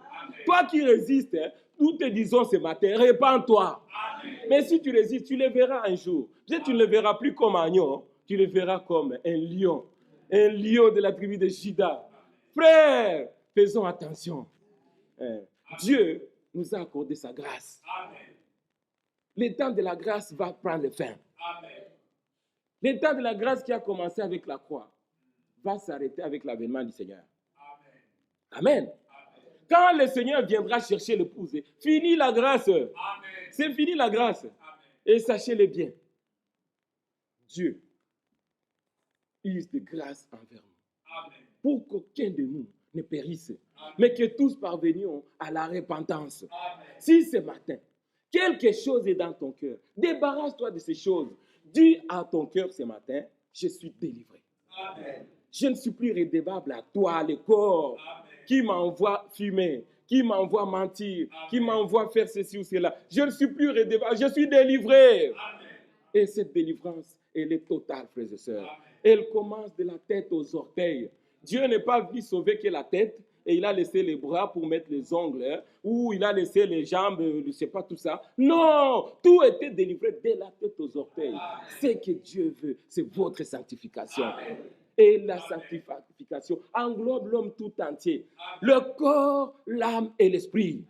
Toi qui résistes, nous te disons ce matin, répands-toi. Mais si tu résistes, tu le verras un jour. Peut-être tu ne le verras plus comme un agneau, tu le verras comme un lion de la tribu de Juda. Frère, faisons attention. Dieu nous a accordé sa grâce. Le temps de la grâce va prendre fin. Le temps de la grâce qui a commencé avec la croix va s'arrêter avec l'avènement du Seigneur. Amen. Quand le Seigneur viendra chercher l'épouse, fini la grâce. C'est fini la grâce. Et sachez-le bien, Dieu use de grâce envers nous. Pour qu'aucun de nous ne périsse, mais que tous parvenions à la repentance. Si ce matin, quelque chose est dans ton cœur, débarrasse-toi de ces choses. Dis à ton cœur ce matin, je suis délivré. Je ne suis plus redevable à toi, le corps qui m'envoie fumer, qui m'envoie mentir, qui m'envoie faire ceci ou cela. Je ne suis plus redevable, je suis délivré. Et cette délivrance, elle est totale, frères et sœurs. Elle commence de la tête aux orteils. Dieu n'est pas venu sauver que la tête et il a laissé les bras pour mettre les ongles, ou il a laissé les jambes, je ne sais pas tout ça. Non, tout était délivré dès la tête aux orteils. Ce que Dieu veut, c'est votre sanctification. Et la sanctification englobe l'homme tout entier. Le corps, l'âme et l'esprit.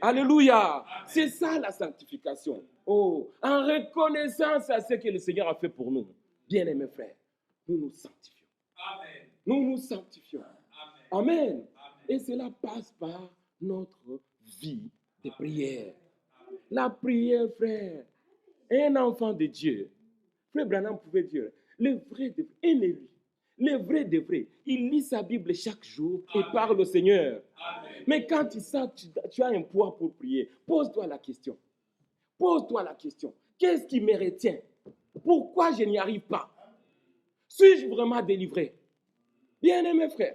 Alléluia. C'est ça la sanctification. Oh, en reconnaissance à ce que le Seigneur a fait pour nous. Bien-aimés frères, nous nous sanctifions. Nous nous sanctifions. Amen. Et cela passe par notre vie de prière. La prière, frère. Un enfant de Dieu. Frère Branham pouvait dire, le vrai de vrai, aimez-lui. Le vrai de vrai, il lit sa Bible chaque jour et parle au Seigneur. Mais quand tu sens que tu as un poids pour prier, pose-toi la question. Pose-toi la question. Qu'est-ce qui me retient? Pourquoi je n'y arrive pas? Suis-je vraiment délivré? Bien-aimé frère,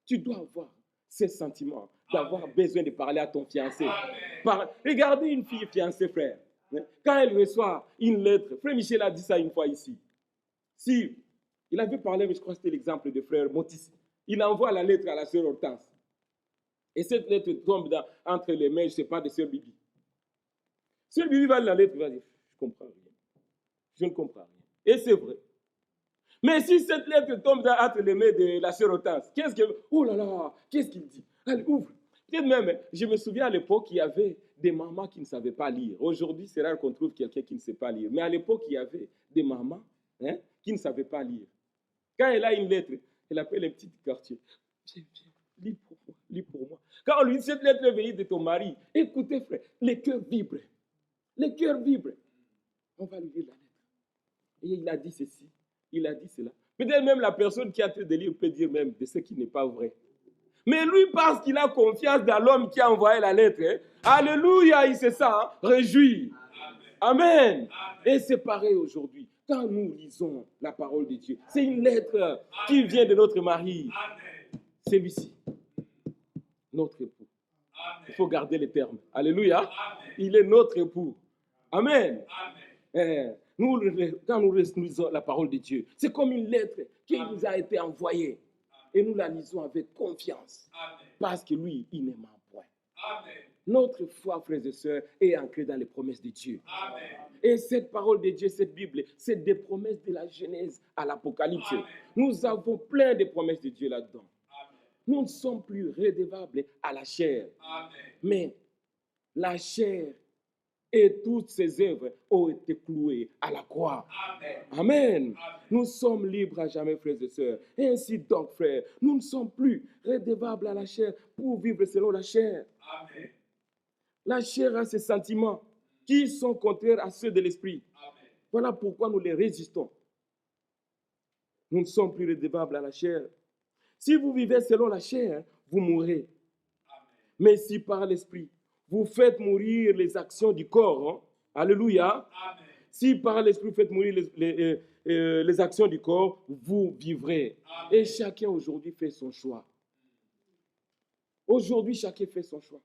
tu dois avoir ce sentiment d'avoir besoin de parler à ton fiancé. Regardez une fille fiancée, frère. Quand elle reçoit une lettre, frère Michel a dit ça une fois ici. Si il avait parlé, mais je crois que c'était l'exemple de frère Motis. Il envoie la lettre à la sœur Hortense. Et cette lettre tombe entre les mains, je ne sais pas, de sœur Bibi. Sœur Bibi va lire la lettre, il va dire, je ne comprends rien. Je ne comprends rien. Et c'est vrai. Mais si cette lettre tombe entre les mains de la sœur Hortense, oh là là, qu'est-ce qu'il dit? Allez, ouvre. Peut-être même, je me souviens à l'époque, il y avait des mamans qui ne savaient pas lire. Aujourd'hui, c'est rare qu'on trouve quelqu'un qui ne sait pas lire. Mais à l'époque, il y avait des mamans qui ne savaient pas lire. Quand elle a une lettre, elle appelle les petits quartiers. Viens, lis pour moi, lis pour moi. Quand on lui dit cette lettre est venue de ton mari, écoutez frère, les cœurs vibrent. Les cœurs vibrent. On va lui lire la lettre. Et il a dit ceci, il a dit cela. Peut-être même la personne qui a fait des livres peut dire même de ce qui n'est pas vrai. Mais lui, parce qu'il a confiance dans l'homme qui a envoyé la lettre, alléluia, il se sent réjoui. Amen. Et c'est pareil aujourd'hui. Quand nous lisons la parole de Dieu, c'est une lettre qui vient de notre mari. Celui-ci, notre époux. Il faut garder les termes. Alléluia. Il est notre époux. Amen. Quand nous lisons la parole de Dieu, c'est comme une lettre qui nous a été envoyée. Et nous la lisons avec confiance. Parce que lui, il ne ment point. Notre foi, frères et sœurs, est ancrée dans les promesses de Dieu. Et cette parole de Dieu, cette Bible, c'est des promesses de la Genèse à l'Apocalypse. Nous avons plein de promesses de Dieu là-dedans. Nous ne sommes plus redevables à la chair. Mais la chair et toutes ses œuvres ont été clouées à la croix. Amen. Nous sommes libres à jamais, frères et sœurs. Ainsi donc, frères, nous ne sommes plus redevables à la chair pour vivre selon la chair. Amen. La chair a ses sentiments qui sont contraires à ceux de l'esprit. Amen. Voilà pourquoi nous les résistons. Nous ne sommes plus redevables à la chair. Si vous vivez selon la chair, vous mourrez. Amen. Mais si par l'esprit, vous faites mourir les actions du corps, hein? Alléluia. Amen. Si par l'esprit vous faites mourir les actions du corps, vous vivrez. Amen. Et chacun aujourd'hui fait son choix. Aujourd'hui, chacun fait son choix.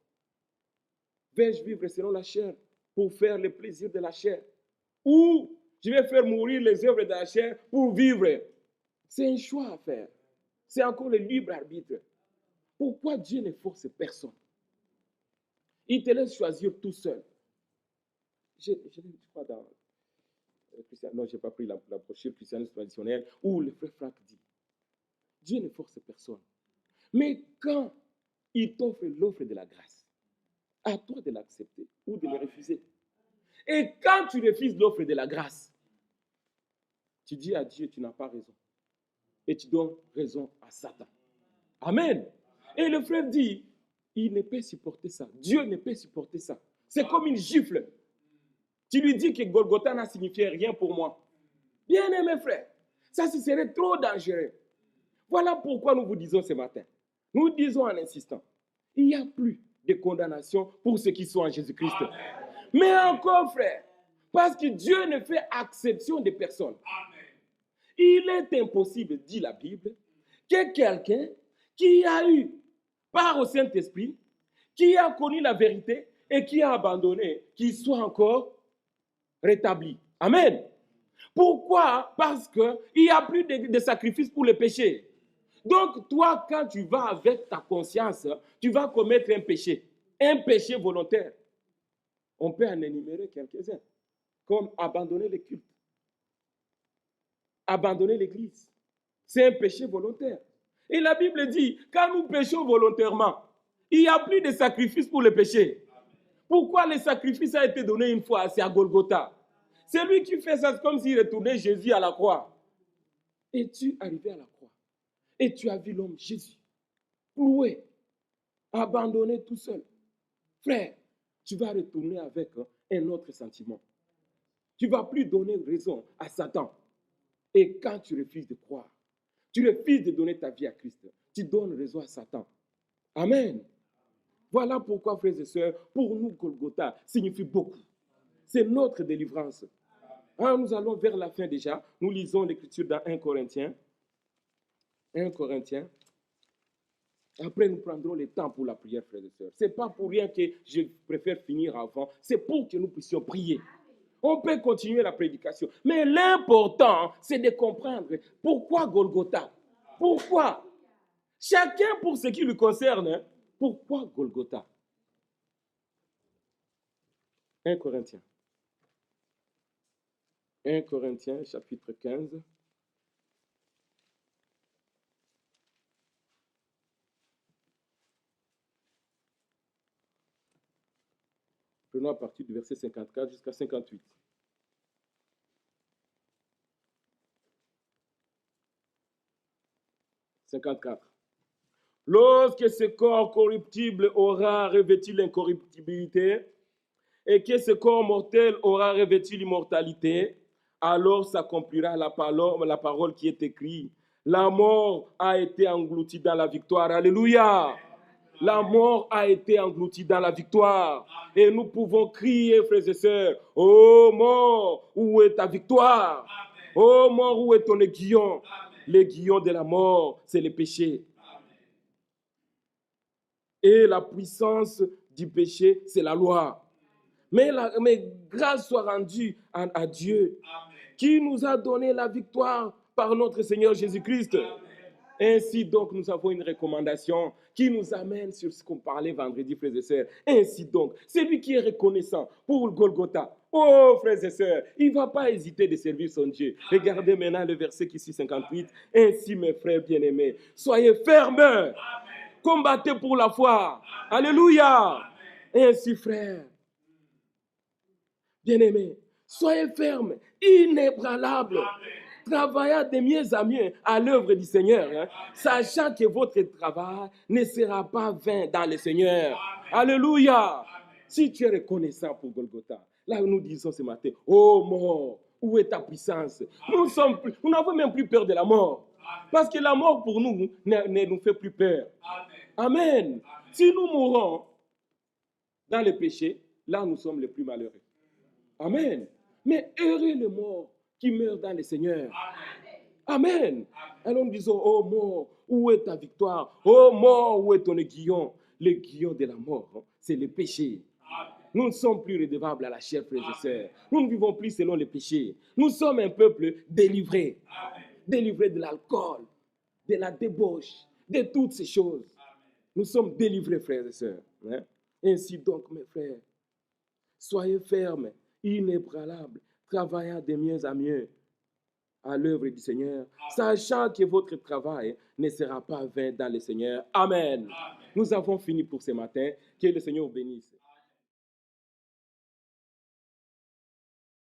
Vais-je vivre selon la chair pour faire le plaisir de la chair? Ou je vais faire mourir les œuvres de la chair pour vivre? C'est un choix à faire. C'est encore le libre arbitre. Pourquoi Dieu ne force personne? Il te laisse choisir tout seul. Je crois dans non, je n'ai pas pris la brochure christianisme traditionnelle où le frère Franck dit, Dieu ne force personne. Mais quand il t'offre l'offre de la grâce, à toi de l'accepter ou de le refuser. Et quand tu refuses l'offre de la grâce, tu dis à Dieu, tu n'as pas raison. Et tu donnes raison à Satan. Amen. Et le frère dit, il ne peut supporter ça. Dieu ne peut supporter ça. C'est comme une gifle. Tu lui dis que Golgotha n'a signifié rien pour moi. Bien-aimé frère, ça ce serait trop dangereux. Voilà pourquoi nous vous disons ce matin. Nous disons en insistant, il n'y a plus de condamnation pour ceux qui sont en Jésus-Christ. Amen. Mais encore frère, parce que Dieu ne fait exception de personne. Amen. Il est impossible, dit la Bible, que quelqu'un qui a eu part au Saint-Esprit, qui a connu la vérité et qui a abandonné, qu'il soit encore rétabli. Amen. Pourquoi? Parce qu'il n'y a plus de sacrifice pour le péché. Donc, toi, quand tu vas avec ta conscience, tu vas commettre un péché volontaire. On peut en énumérer quelques-uns, comme abandonner le culte, abandonner l'église. C'est un péché volontaire. Et la Bible dit, quand nous péchons volontairement, il n'y a plus de sacrifice pour le péché. Pourquoi le sacrifice a été donné une fois? C'est à Golgotha. C'est lui qui fait ça comme s'il retournait Jésus à la croix. Et tu arrivé à la croix. Et tu as vu l'homme Jésus, cloué, abandonné tout seul. Frère, tu vas retourner avec un autre sentiment. Tu ne vas plus donner raison à Satan. Et quand tu refuses de croire, tu refuses de donner ta vie à Christ, tu donnes raison à Satan. Amen. Voilà pourquoi, frères et sœurs, pour nous, Golgotha signifie beaucoup. C'est notre délivrance. Nous allons vers la fin déjà. Nous lisons l'écriture dans 1 Corinthiens. 1 Corinthiens. Après, nous prendrons le temps pour la prière, frères et sœurs. Ce n'est pas pour rien que je préfère finir avant. C'est pour que nous puissions prier. On peut continuer la prédication. Mais l'important, c'est de comprendre pourquoi Golgotha. Pourquoi? Chacun pour ce qui lui concerne. Pourquoi Golgotha? 1 Corinthiens. 1 Corinthiens, chapitre 15. Prenons à partir du verset 54 jusqu'à 58. « 54. Lorsque ce corps corruptible aura revêtu l'incorruptibilité et que ce corps mortel aura revêtu l'immortalité, alors s'accomplira la parole qui est écrite. La mort a été engloutie dans la victoire. Alléluia. La mort a été engloutie dans la victoire. Et nous pouvons crier, frères et sœurs, ô mort, où est ta victoire? Ô mort, où est ton aiguillon? L'aiguillon de la mort, c'est le péché. Et la puissance du péché, c'est la loi. Mais grâce soit rendue à Dieu, qui nous a donné la victoire par notre Seigneur Jésus-Christ. Ainsi donc, nous avons une recommandation qui nous amène sur ce qu'on parlait vendredi, frères et sœurs. Ainsi donc, celui qui est reconnaissant pour le Golgotha, oh frères et sœurs, il ne va pas hésiter de servir son Dieu. Regardez maintenant le verset qui suit 58. Ainsi, mes frères bien-aimés, soyez fermes, combattez pour la foi. Alléluia. Ainsi, frères bien-aimés, soyez fermes, inébranlables, travaillant de mieux en mieux à l'œuvre du Seigneur, sachant que votre travail ne sera pas vain dans le Seigneur. Alléluia. Si tu es reconnaissant pour Golgotha, là nous disons ce matin, oh mort, où est ta puissance? Nous n'avons même plus peur de la mort. Parce que la mort pour nous ne nous fait plus peur. Amen. Si nous mourons dans le péché, là nous sommes les plus malheureux. Amen. Mais heureux le mort qui meurt dans le Seigneur. Amen. Alors nous disons, oh mort, où est ta victoire? Oh mort, où est ton aiguillon? L'aiguillon de la mort, c'est le péché. Nous ne sommes plus redevables à la chair, frères et sœurs. Nous ne vivons plus selon les péchés. Nous sommes un peuple délivré. Délivré de l'alcool, de la débauche, de toutes ces choses. Nous sommes délivrés, frères et sœurs. Ainsi donc, mes frères, soyez fermes, inébranlables, travaillant de mieux en mieux à l'œuvre du Seigneur, sachant que votre travail ne sera pas vain dans le Seigneur. Amen. Nous avons fini pour ce matin. Que le Seigneur vous bénisse.